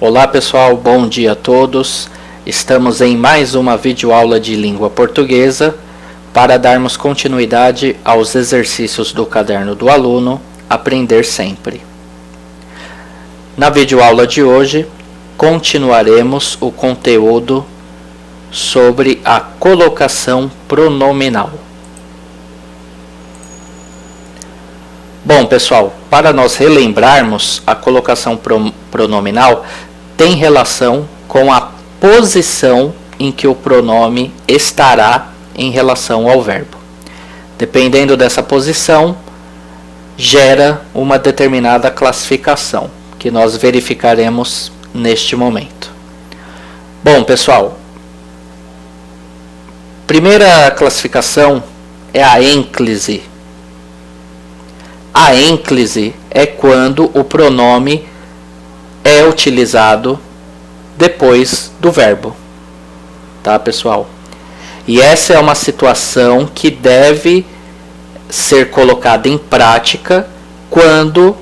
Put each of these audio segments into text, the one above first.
Olá pessoal, bom dia a todos. Estamos em mais uma videoaula de língua portuguesa para darmos continuidade aos exercícios do caderno do aluno Aprender Sempre. Na videoaula de hoje, continuaremos o conteúdo sobre a colocação pronominal. Bom, pessoal, para nós relembrarmos, a colocação pronominal tem relação com a posição em que o pronome estará em relação ao verbo. Dependendo dessa posição, gera uma determinada classificação, que nós verificaremos neste momento. Bom, pessoal, primeira classificação é a ênclise. A ênclise é quando o pronome é utilizado depois do verbo, tá, pessoal? E essa é uma situação que deve ser colocada em prática quando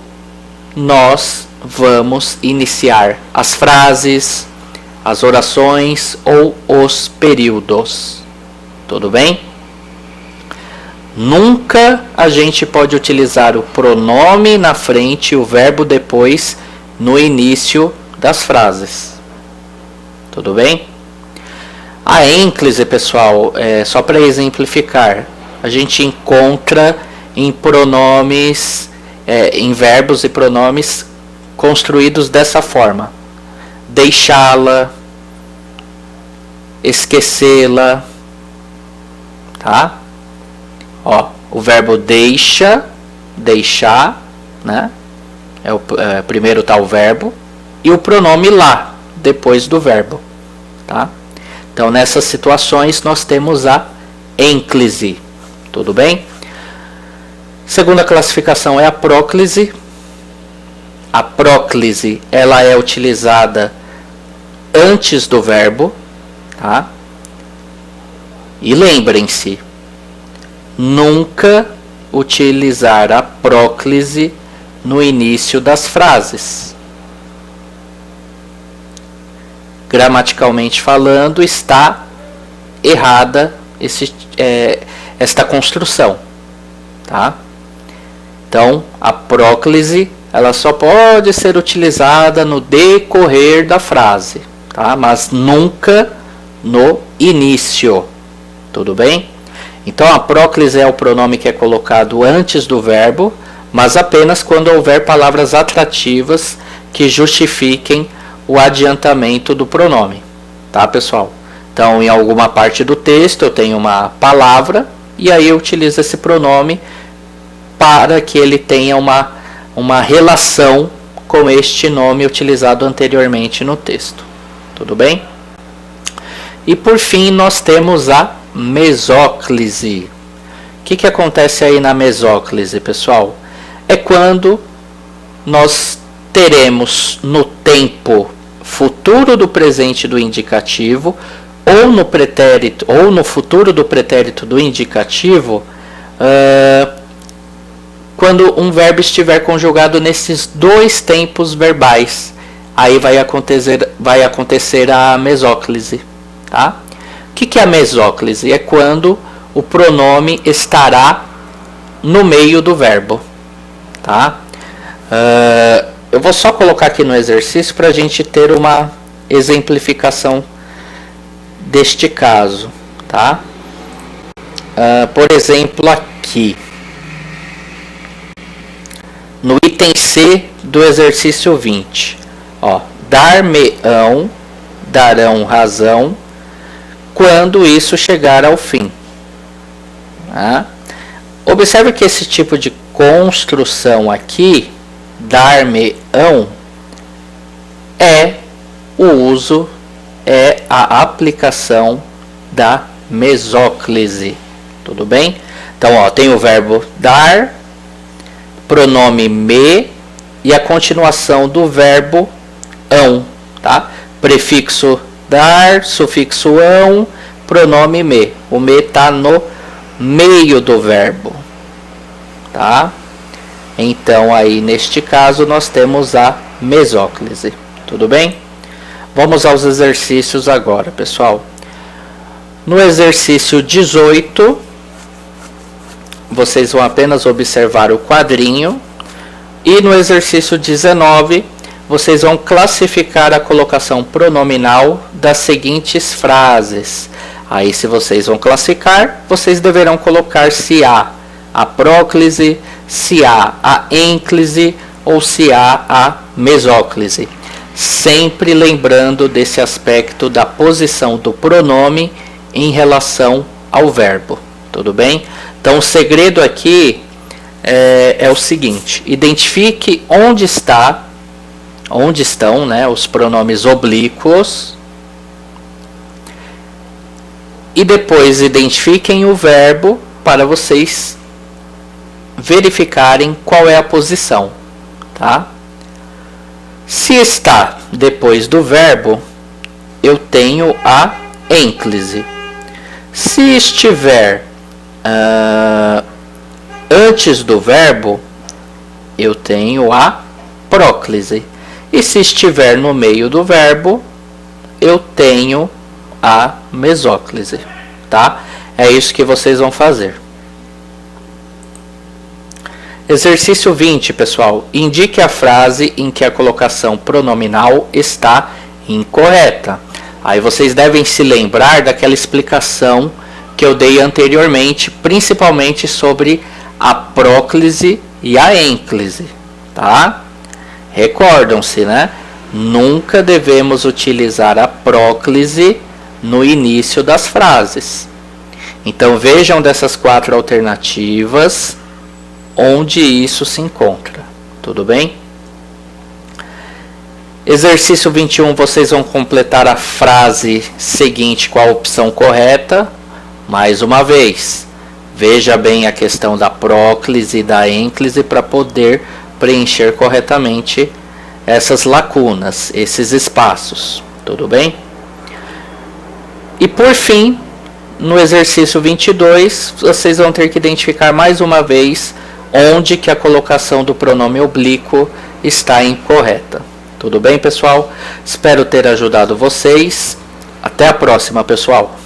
nós vamos iniciar as frases, as orações ou os períodos. Tudo bem? Nunca a gente pode utilizar o pronome na frente e o verbo depois no início das frases. Tudo bem? A ênclise, pessoal, só para exemplificar, a gente encontra em pronomes, em verbos e pronomes construídos dessa forma: deixá-la, esquecê-la, tá? Ó, o verbo deixa, deixar, né? Primeiro está o verbo e o pronome lá, depois do verbo, tá? Então, nessas situações, nós temos a ênclise, tudo bem? Segunda classificação é a próclise. A próclise, ela é utilizada antes do verbo, tá? E lembrem-se, nunca utilizar a próclise no início das frases. Gramaticalmente falando, está errada esta construção, tá? Então, a próclise, ela só pode ser utilizada no decorrer da frase, tá? Mas nunca no início, tudo bem? Então, a próclise é o pronome que é colocado antes do verbo, mas apenas quando houver palavras atrativas que justifiquem o adiantamento do pronome, tá, pessoal? Então, em alguma parte do texto eu tenho uma palavra e aí eu utilizo esse pronome para que ele tenha uma relação com este nome utilizado anteriormente no texto. Tudo bem? E por fim, nós temos a mesóclise. O que acontece aí na mesóclise, pessoal? É quando nós teremos no tempo futuro do presente do indicativo ou no pretérito ou no futuro do pretérito do indicativo, quando um verbo estiver conjugado nesses dois tempos verbais, aí vai acontecer a mesóclise, tá? O que é a mesóclise? É quando o pronome estará no meio do verbo, tá? Eu vou só colocar aqui no exercício para a gente ter uma exemplificação deste caso, tá? Por exemplo, aqui no item C do exercício 20, ó, dar-me-ão, darão razão quando isso chegar ao fim. Tá? Observe que esse tipo de construção aqui, dar-me-ão, é a aplicação da mesóclise. Tudo bem? Então, ó, tem o verbo dar, pronome me e a continuação do verbo ão, tá? Prefixo dar, sufixo ão, pronome me. O me está no meio do verbo, tá? Então, aí neste caso, nós temos a mesóclise. Tudo bem? Vamos aos exercícios agora, pessoal. No exercício 18, vocês vão apenas observar o quadrinho. E no exercício 19, vocês vão classificar a colocação pronominal das seguintes frases. Aí, se vocês vão classificar, vocês deverão colocar se há a próclise, se há a ênclise ou se há a mesóclise. Sempre lembrando desse aspecto da posição do pronome em relação ao verbo. Tudo bem? Então, o segredo aqui é o seguinte: identifique onde estão, né, os pronomes oblíquos, e depois identifiquem o verbo para vocês verificarem qual é a posição, tá? Se está depois do verbo, eu tenho a ênclise. Se estiver antes do verbo, eu tenho a próclise. E se estiver no meio do verbo, eu tenho a mesóclise, tá? É isso que vocês vão fazer. Exercício 20, pessoal. Indique a frase em que a colocação pronominal está incorreta. Aí vocês devem se lembrar daquela explicação que eu dei anteriormente, principalmente sobre a próclise e a ênclise, tá? Recordam-se, né? Nunca devemos utilizar a próclise no início das frases. Então vejam dessas 4 alternativas onde isso se encontra. Tudo bem? Exercício 21, vocês vão completar a frase seguinte com a opção correta. Mais uma vez, veja bem a questão da próclise e da ênclise para poder preencher corretamente essas lacunas, esses espaços. Tudo bem? E por fim, no exercício 22, vocês vão ter que identificar mais uma vez onde que a colocação do pronome oblíquo está incorreta. Tudo bem, pessoal? Espero ter ajudado vocês. Até a próxima, pessoal!